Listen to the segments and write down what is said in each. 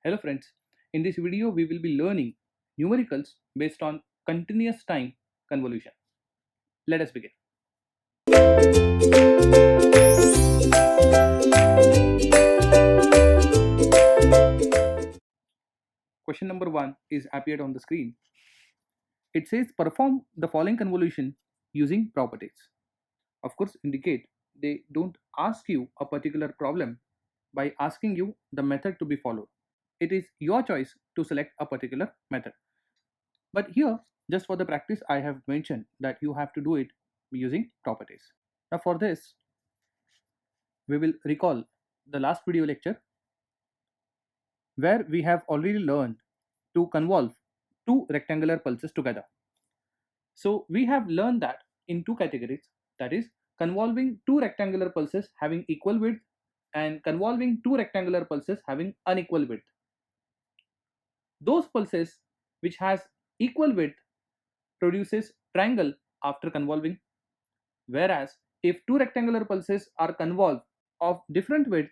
Hello friends, in this video we will be learning numericals based on continuous time convolution. Let us begin. Question number 1 is appeared on the screen. It says perform the following convolution using properties. Of course, indicate they don't ask you a particular problem by asking you the method to be followed. It is your choice to select a particular method. But here, just for the practice, I have mentioned that you have to do it using properties. Now for this, we will recall the last video lecture where we have already learned to convolve two rectangular pulses together. So we have learned that in two categories, that is convolving two rectangular pulses having equal width and convolving two rectangular pulses having unequal width. Those pulses which has equal width produces triangle after convolving, whereas if two rectangular pulses are convolved of different width,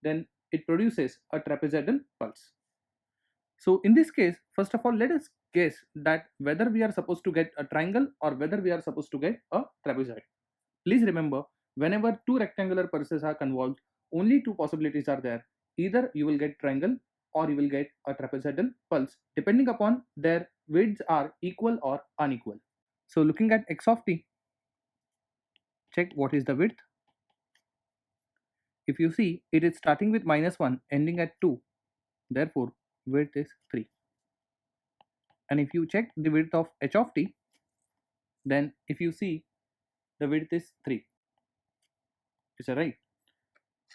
then it produces a trapezoidal pulse. So in this case, first of all, let us guess that whether we are supposed to get a triangle or whether we are supposed to get a trapezoid. Please remember, whenever two rectangular pulses are convolved, only two possibilities are there. Either you will get triangle or you will get a trapezoidal pulse, depending upon their widths are equal or unequal. So looking at x of t, check what is the width. If you see, it is starting with -1 ending at 2, therefore width is 3. And if you check the width of h of t, then if you see, the width is 3. Is that right?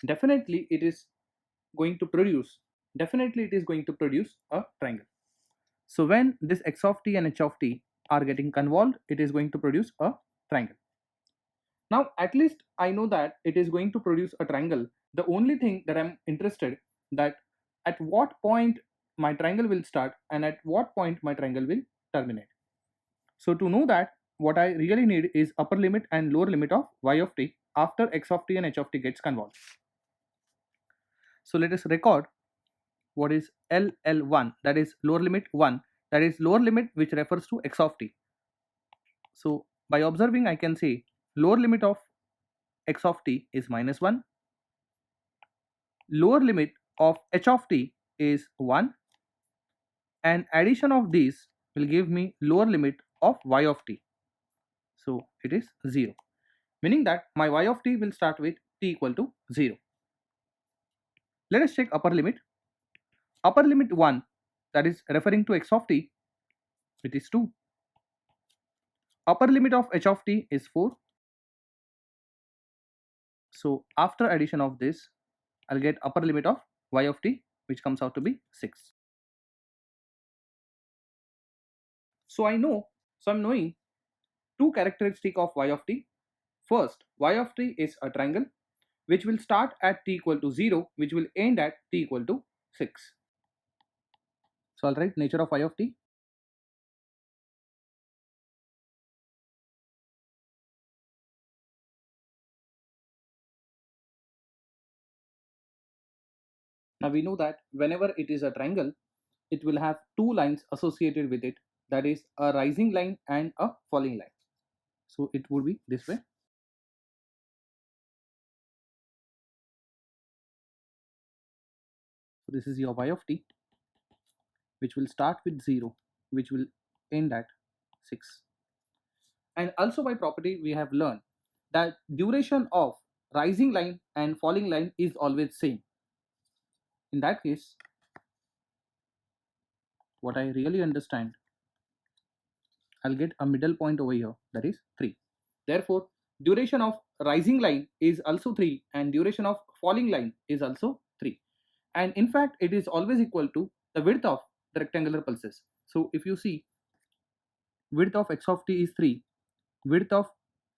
Definitely it is going to produce a triangle. So when this x of t and h of t are getting convolved, it is going to produce a triangle. Now at least I know that it is going to produce a triangle. The only thing that I'm interested, that at what point my triangle will start and at what point my triangle will terminate. So to know that, what I really need is upper limit and lower limit of y of t after x of t and h of t gets convolved. So let us record what is LL1, that is lower limit 1, that is lower limit which refers to x of t. So by observing, I can say lower limit of x of t is -1, lower limit of h of t is 1, and addition of these will give me lower limit of y of t. So it is 0, meaning that my y of t will start with t equal to 0. Let us check upper limit. Upper limit 1, that is referring to x of t, it is 2. Upper limit of h of t is 4. So after addition of this, I'll get upper limit of y of t, which comes out to be 6. So I'm knowing two characteristic of y of t. First, y of t is a triangle which will start at t equal to 0, which will end at t equal to 6. So I'll write nature of y of t. Now we know that whenever it is a triangle, it will have two lines associated with it, that is a rising line and a falling line. So it would be this way. So this is your y of t, which will start with 0, which will end at 6. And also by property, we have learned that duration of rising line and falling line is always same. In that case, what I really understand, I'll get a middle point over here, that is 3. Therefore, duration of rising line is also 3 and duration of falling line is also 3. And in fact, it is always equal to the width of the rectangular pulses. So if you see, width of x of t is 3, width of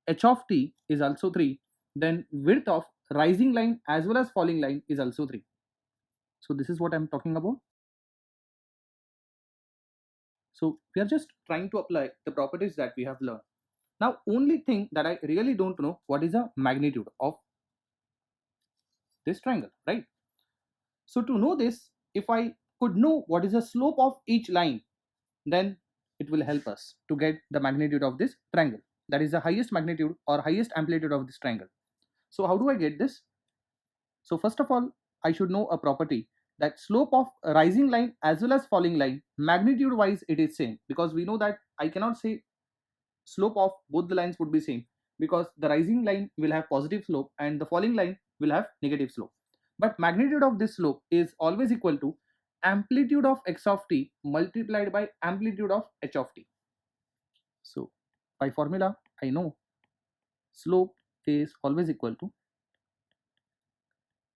h of t is also 3, then width of rising line as well as falling line is also 3. So this is what I'm talking about. So we are just trying to apply the properties that we have learned. Now only thing that I really don't know, what is the magnitude of this triangle, right? So to know this, if I could know what is the slope of each line, then it will help us to get the magnitude of this triangle. That is the highest magnitude or highest amplitude of this triangle. So how do I get this? So first of all, I should know a property that slope of a rising line as well as falling line, magnitude wise it is same, because we know that I cannot say slope of both the lines would be same, because the rising line will have positive slope and the falling line will have negative slope. But magnitude of this slope is always equal to amplitude of x of t multiplied by amplitude of h of t. So by formula I know slope is always equal to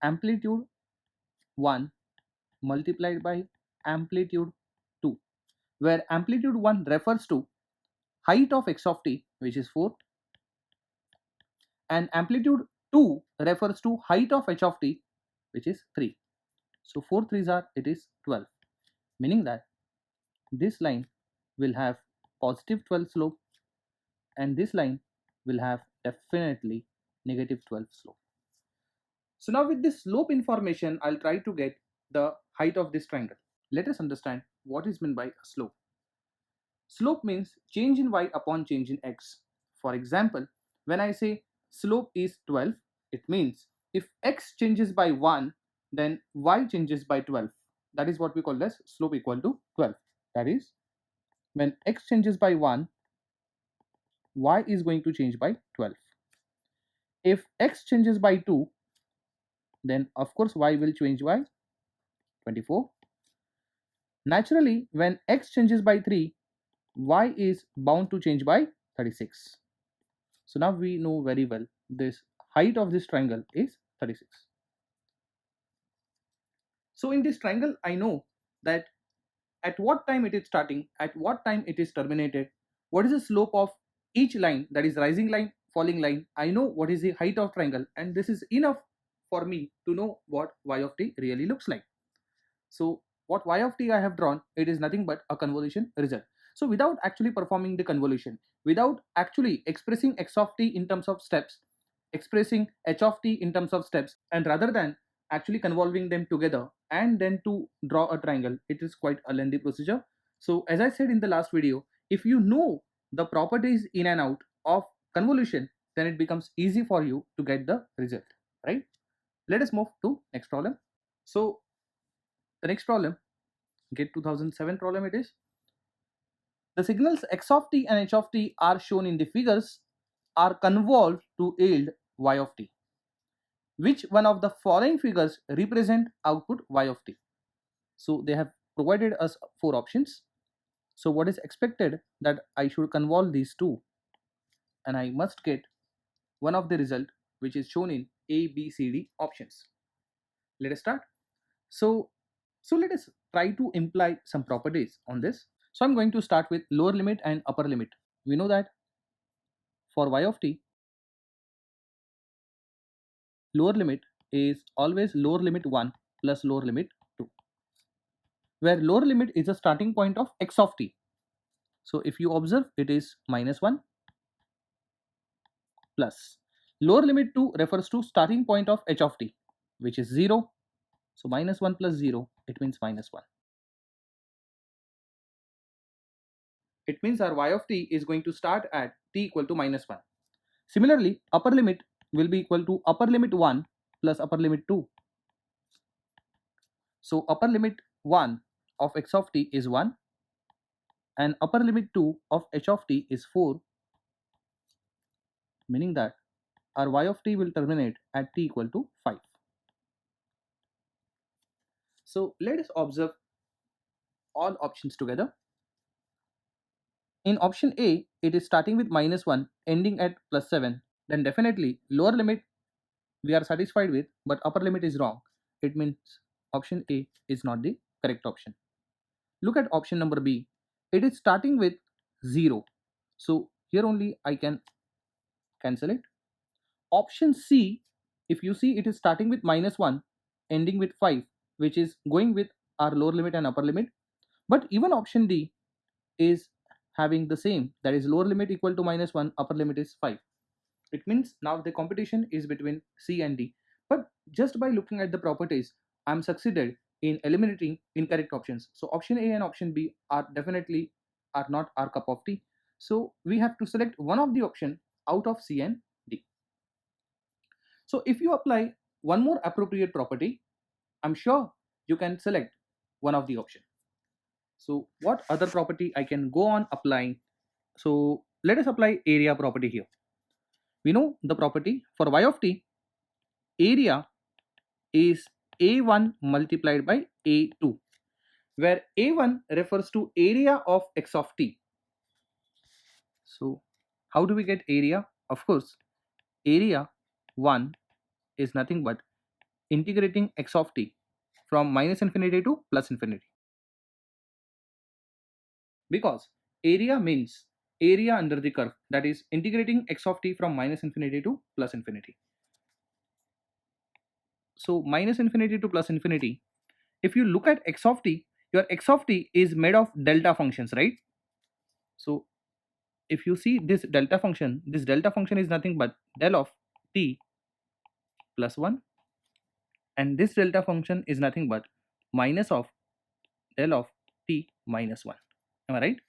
amplitude 1 multiplied by amplitude 2, where amplitude 1 refers to height of x of t, which is 4, and amplitude 2 refers to height of h of t, which is 3. So 4 3s are, it is 12, meaning that this line will have positive 12 slope and this line will have definitely negative 12 slope. So now with this slope information, I'll try to get the height of this triangle. Let us understand what is meant by a slope. Slope means change in y upon change in x. For example, when I say slope is 12, it means if x changes by 1, then y changes by 12. That is what we call as slope equal to 12. That is, when x changes by 1, y is going to change by 12. If x changes by 2, then of course y will change by 24. Naturally, when x changes by 3, y is bound to change by 36. So now we know very well this height of this triangle is 36. So in this triangle, I know that at what time it is starting, at what time it is terminated, what is the slope of each line, that is rising line, falling line. I know what is the height of triangle, and this is enough for me to know what y of t really looks like. So what y of t I have drawn, it is nothing but a convolution result. So without actually performing the convolution, without actually expressing x of t in terms of steps, expressing h of t in terms of steps, and rather than actually convolving them together and then to draw a triangle, it is quite a lengthy procedure. So as I said in the last video, if you know the properties in and out of convolution, then it becomes easy for you to get the result, right? Let us move to next problem. So the next problem, GATE 2007 problem, it is the signals x of t and h of t are shown in the figures are convolved to yield y of t. Which one of the following figures represent output y of t? So they have provided us 4 options. So what is expected that I should convolve these two, and I must get one of the result which is shown in A, B, C, D options. Let us start. So let us try to imply some properties on this. So I'm going to start with lower limit and upper limit. We know that for y of t, lower limit is always lower limit 1 plus lower limit 2, where lower limit is the starting point of x of t. So if you observe, it is -1 plus lower limit 2 refers to starting point of h of t, which is 0. So -1 plus 0, it means -1. It means our y of t is going to start at t equal to -1. Similarly, upper limit will be equal to upper limit 1 plus upper limit 2. So upper limit 1 of x of t is 1 and upper limit 2 of h of t is 4, meaning that our y of t will terminate at t equal to 5. So let us observe all options together. In option A, it is starting with -1 ending at +7. Then definitely lower limit we are satisfied with, but upper limit is wrong. It means option A is not the correct option. Look at option number B. It is starting with 0. So here only I can cancel it. Option C, if you see, it is starting with -1 ending with 5, which is going with our lower limit and upper limit. But even option D is having the same, that is lower limit equal to -1, upper limit is 5. It means now the competition is between C and D. But just by looking at the properties, I am succeeded in eliminating incorrect options. So option A and option B are definitely are not our cup of tea. So we have to select one of the option out of C and D. So if you apply one more appropriate property, I'm sure you can select one of the option. So what other property I can go on applying? So let us apply area property here. We know the property for y of t, area is a1 multiplied by a2, where a1 refers to area of x of t. So how do we get area? Of course, area 1 is nothing but integrating x of t from minus infinity to plus infinity, because area means area under the curve, that is integrating x of t from minus infinity to plus infinity. So minus infinity to plus infinity, if you look at x of t, your x of t is made of delta functions, right? So if you see this delta function is nothing but del of t plus 1, and this delta function is nothing but minus of del of t minus 1. Am I right?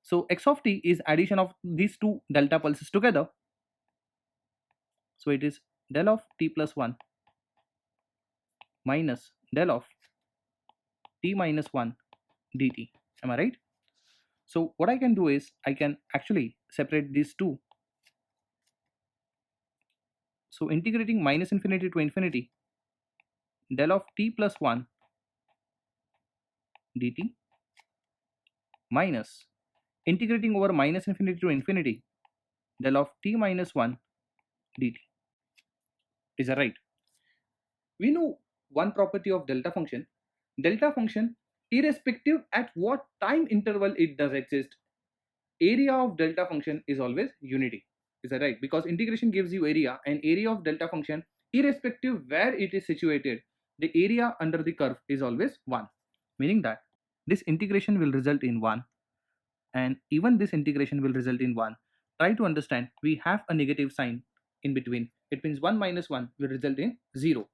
So x of t is addition of these two delta pulses together. So it is del of t plus 1 minus del of t minus 1 dt. Am I right? So what I can do is I can actually separate these two. So integrating minus infinity to infinity, del of t plus 1 dt minus integrating over minus infinity to infinity, del of t minus 1 dt. Is that right? We know one property of delta function. Delta function, irrespective at what time interval it does exist, area of delta function is always unity. Is that right? Because integration gives you area, and area of delta function, irrespective where it is situated, the area under the curve is always 1. Meaning that this integration will result in 1, and even this integration will result in 1. Try to understand, we have a negative sign in between. It means 1 minus 1 will result in 0.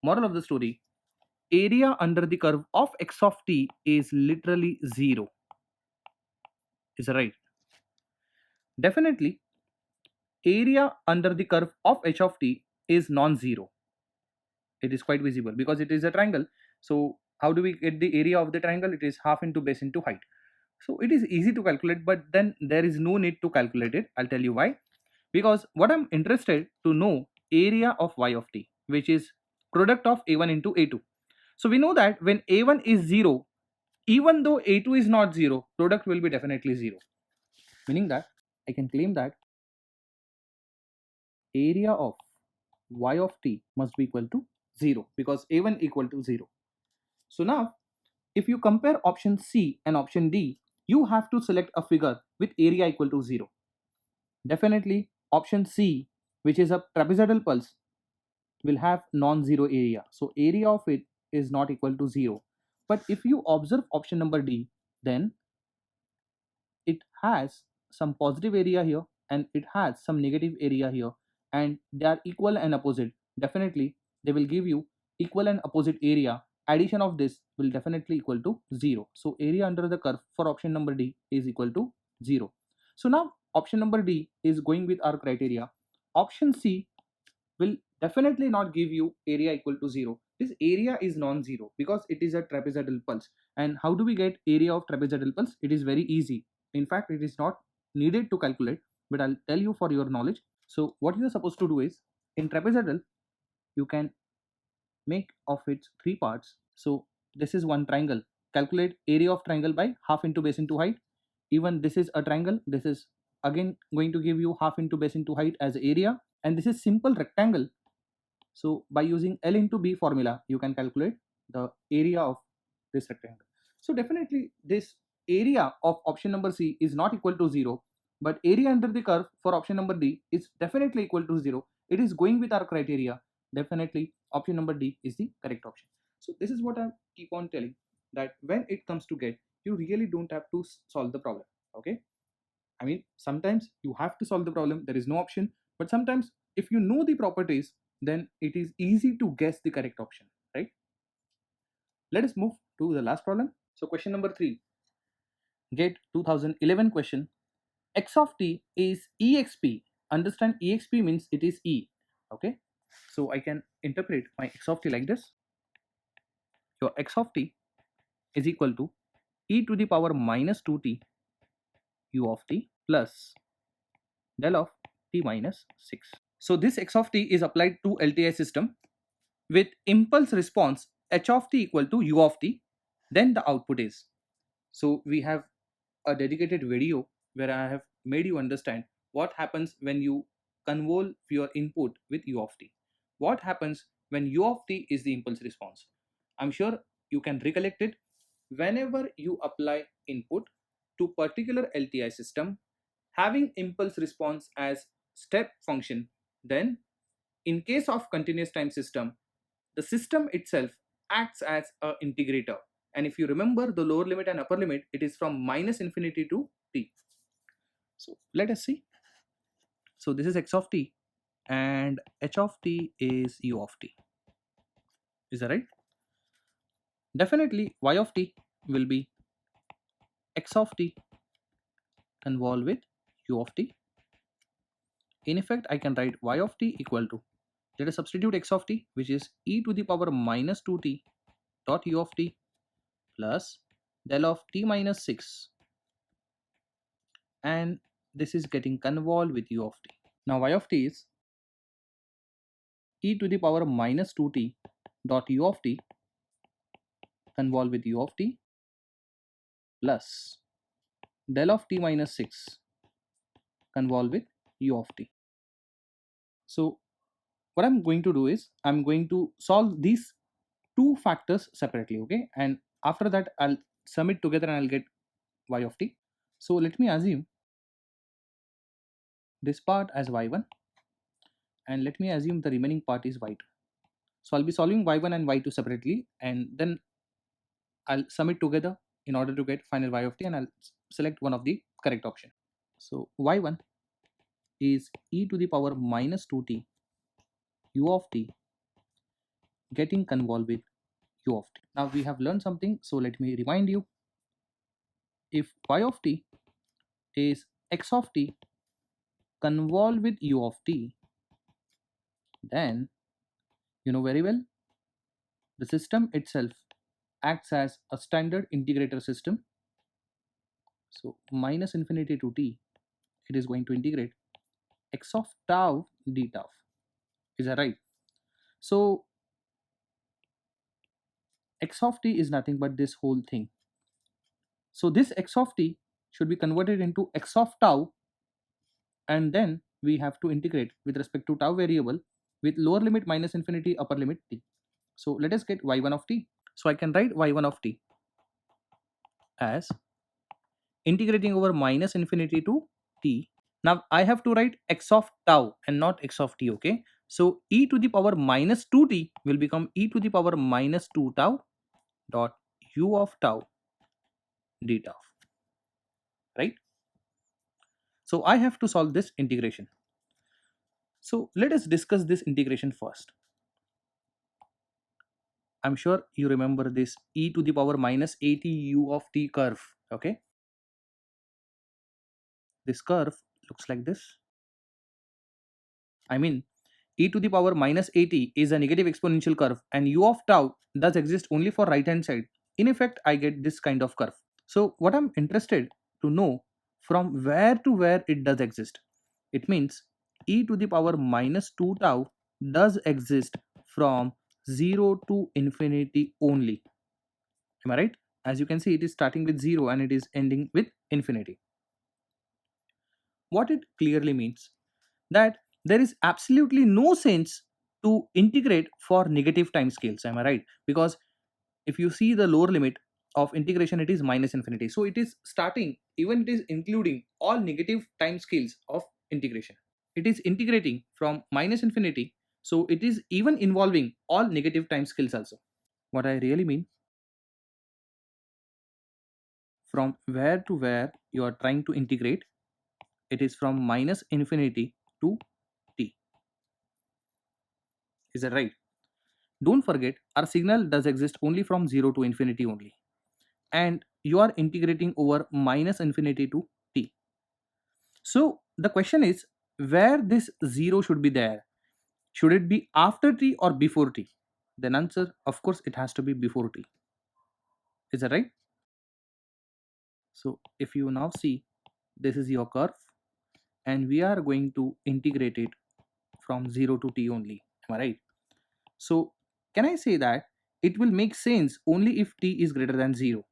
Moral of the story, area under the curve of x of t is literally 0. Is that right? Definitely, area under the curve of h of t is non-zero. It is quite visible because it is a triangle. So how do we get the area of the triangle? It is half into base into height. So it is easy to calculate, but then there is no need to calculate it. I'll tell you why. Because what I'm interested to know, area of y of t, which is product of a1 into a2. So we know that when a1 is 0, even though a2 is not 0, product will be definitely 0. Meaning that I can claim that area of y of t must be equal to 0, because a1 equal to 0. So now if you compare option C and option D, you have to select a figure with area equal to 0. Definitely option C, which is a trapezoidal pulse, will have non-zero area. So area of it is not equal to 0. But if you observe option number D, then it has some positive area here and it has some negative area here, and they are equal and opposite. Definitely they will give you equal and opposite area. Addition of this will definitely equal to 0. So area under the curve for option number D is equal to 0. So now option number D is going with our criteria. Option C will definitely not give you area equal to 0. This area is non-zero because it is a trapezoidal pulse. And how do we get area of trapezoidal pulse? It is very easy. In fact, it is not needed to calculate, but I'll tell you for your knowledge. So what you are supposed to do is, in trapezoidal, you can make of its 3 parts. So this is one triangle. Calculate area of triangle by half into base into height. Even this is a triangle. This is again going to give you half into base into height as area. And this is simple rectangle. So by using L into B formula, you can calculate the area of this rectangle. So definitely this area of option number C is not equal to 0, but area under the curve for option number D is definitely equal to 0. It is going with our criteria. Definitely option number D is the correct option. So this is what I keep on telling, that when it comes to get, you really don't have to solve the problem. Okay. I mean, sometimes you have to solve the problem. There is no option. But sometimes if you know the properties, then it is easy to guess the correct option, right? Let us move to the last problem. So question number 3, GATE 2011 question. X of t is exp. Understand, exp means it is e. Okay, so I can interpret my x of t like this. Your x of t is equal to e to the power minus 2t u of t plus del of t minus 6. So this x of t is applied to LTI system with impulse response h of t equal to u of t. Then the output is. So we have a dedicated video where I have made you understand what happens when you convolve your input with u of t. What happens when u of t is the impulse response. I'm sure you can recollect it. Whenever you apply input to particular LTI system having impulse response as step function, then in case of continuous time system, the system itself acts as a integrator. And if you remember the lower limit and upper limit, it is from minus infinity to t. So let us see. So this is x of t and h of t is u of t. Is that right? Definitely y of t will be x of t convolved with u of t. In effect, I can write y of t equal to, let us substitute x of t, which is e to the power minus 2t dot u of t plus del of t minus 6, and this is getting convolved with u of t. Now y of t is e to the power minus 2t dot u of t convolved with u of t plus del of t minus 6 convolved with u of t. So what I'm going to do is I'm going to solve these two factors separately, okay, and after that I'll sum it together and I'll get y of t. So let me assume this part as y1 and let me assume the remaining part is y2. So I'll be solving y1 and y2 separately and then I'll sum it together in order to get final y of t, and I'll select one of the correct option. So y1 is e to the power minus 2t u of t getting convolved with u of t. Now we have learned something, so let me remind you. If y of t is x of t convolved with u of t, then you know very well the system itself acts as a standard integrator system. So minus infinity to t, it is going to integrate x of tau d tau. Is that right? So x of t is nothing but this whole thing. So this x of t should be converted into x of tau, and then we have to integrate with respect to tau variable with lower limit minus infinity, upper limit t. So let us get y1 of t. So I can write y1 of t as integrating over minus infinity to t. Now I have to write x of tau and not x of t, okay? So e to the power minus 2t will become e to the power minus 2 tau dot u of tau d tau, right? So I have to solve this integration. So let us discuss this integration first. I'm sure you remember this e to the power minus 80 u of t curve, okay? This curve looks like this. I mean, e to the power minus 80 is a negative exponential curve and u of tau does exist only for right hand side. In effect, I get this kind of curve. So what I'm interested to know, from where to where it does exist. It means e to the power minus 2 tau does exist from 0 to infinity only. Am I right? As you can see, it is starting with 0 and it is ending with infinity. What it clearly means that there is absolutely no sense to integrate for negative time scales. Am I right? Because if you see the lower limit of integration, it is minus infinity. So it is starting, even it is including all negative time scales of integration. It is integrating from minus infinity. So it is even involving all negative time scales also. What I really mean, from where to where you are trying to integrate, it is from minus infinity to t. Is that right? Don't forget, our signal does exist only from 0 to infinity only, and you are integrating over minus infinity to t. So the question is, where this 0 should be there? Should it be after t or before t? Then answer, of course, it has to be before t. Is that right? So if you now see, this is your curve, and we are going to integrate it from 0 to t only. Am I right? So can I say that it will make sense only if t is greater than 0?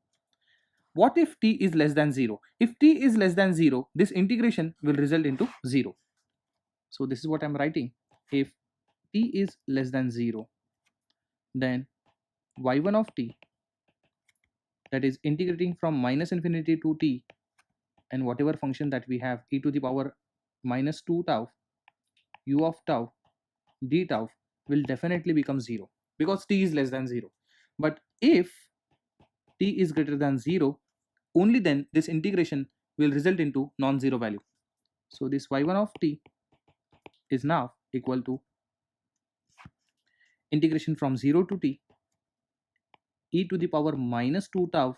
What if t is less than 0? If t is less than 0, this integration will result into 0. So this is what I'm writing. If t is less than 0, then y1 of t, that is integrating from minus infinity to t, and whatever function that we have, e to the power minus 2 tau u of tau d tau, will definitely become 0 because t is less than 0. But if t is greater than 0, only then this integration will result into non-zero value. So this y1 of t is now equal to integration from 0 to t e to the power minus 2 tau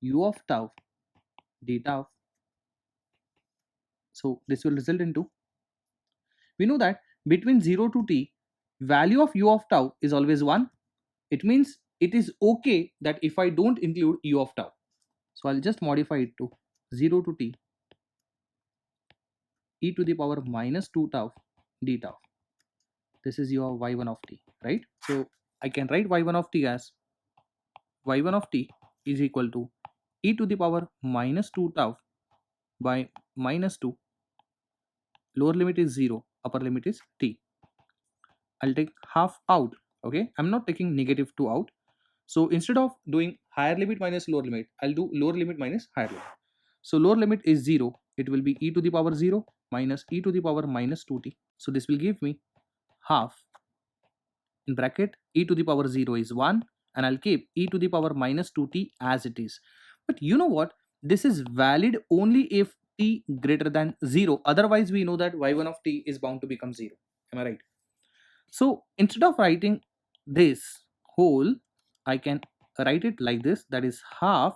u of tau d tau. So this will result into, we know that between 0 to t, value of u of tau is always 1. It means it is okay that if I don't include u of tau. So I'll just modify it to 0 to t e to the power minus 2 tau d tau. This is your y1 of t, right? So I can write y1 of t as y1 of t is equal to e to the power minus 2 tau by minus 2, lower limit is 0, upper limit is t. I'll take half out. Okay, I'm not taking negative 2 out. So instead of doing higher limit minus lower limit, I'll do lower limit minus higher limit. So lower limit is 0. It will be e to the power 0 minus e to the power minus 2t. So this will give me half, in bracket, e to the power 0 is 1, and I'll keep e to the power minus 2t as it is. But you know what? This is valid only if t greater than 0. Otherwise, we know that y1 of t is bound to become 0. Am I right? So instead of writing this whole, I can write it like this, that is half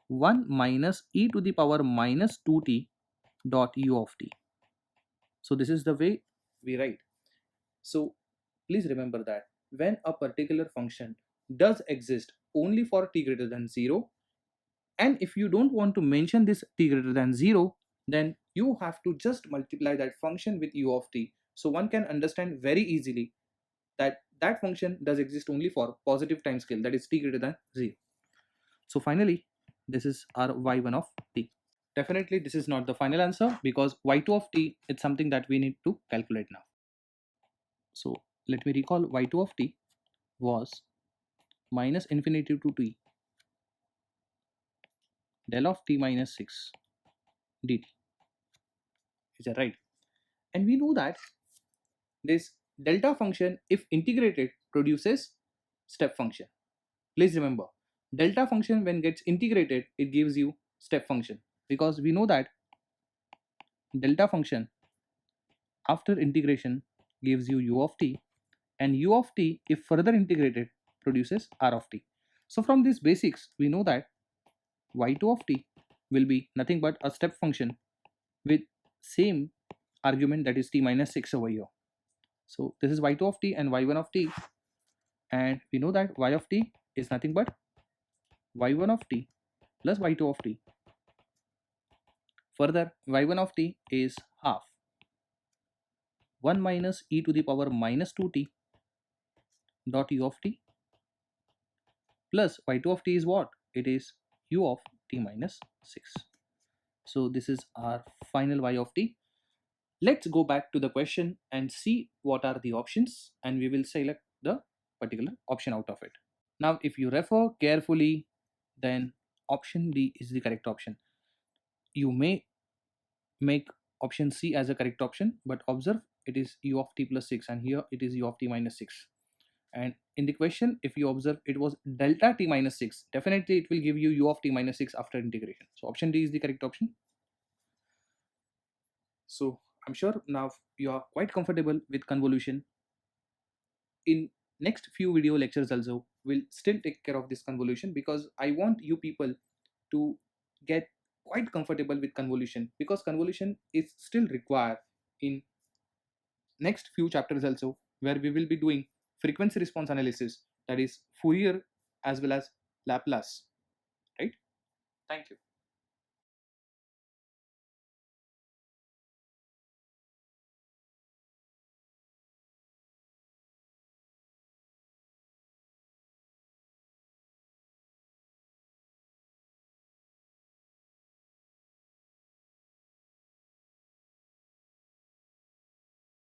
1 minus e to the power minus 2t dot u of t. So this is the way we write. So please remember that when a particular function does exist only for t greater than 0, and if you don't want to mention this t greater than 0, then you have to just multiply that function with u of t. So one can understand very easily that that function does exist only for positive time scale, that is t greater than 0. So finally, this is our y1 of t. Definitely this is not the final answer because y2 of t is something that we need to calculate now. So let me recall, y2 of t was minus infinity to t del of t minus 6 dt. Is that right? And we know that this delta function, if integrated, produces step function. Please remember, delta function when gets integrated, it gives you step function, because we know that delta function after integration gives you u of t, and u of t if further integrated produces r of t. So from these basics we know that y2 of t will be nothing but a step function with same argument, that is t minus 6 over here. So this is y2 of t and y1 of t, and we know that y of t is nothing but y1 of t plus y2 of t. Further, y1 of t is half 1 minus e to the power minus 2t dot u of t plus y2 of t is what? It is u of t minus 6. So this is our final y of t. Let's go back to the question and see what are the options, and we will select the particular option out of it. Now if you refer carefully, then option D is the correct option. You may make option C as a correct option, but observe it is u of t plus 6 and here it is u of t minus 6. And in the question, if you observe, it was delta t minus 6. Definitely it will give you u of t minus 6 after integration. So option D is the correct option. So I'm sure now you are quite comfortable with convolution. in next few video lectures also will still take care of this convolution, because I want you people to get quite comfortable with convolution, because convolution is still required in next few chapters also, where we will be doing frequency response analysis, that is Fourier as well as Laplace, right? Thank you.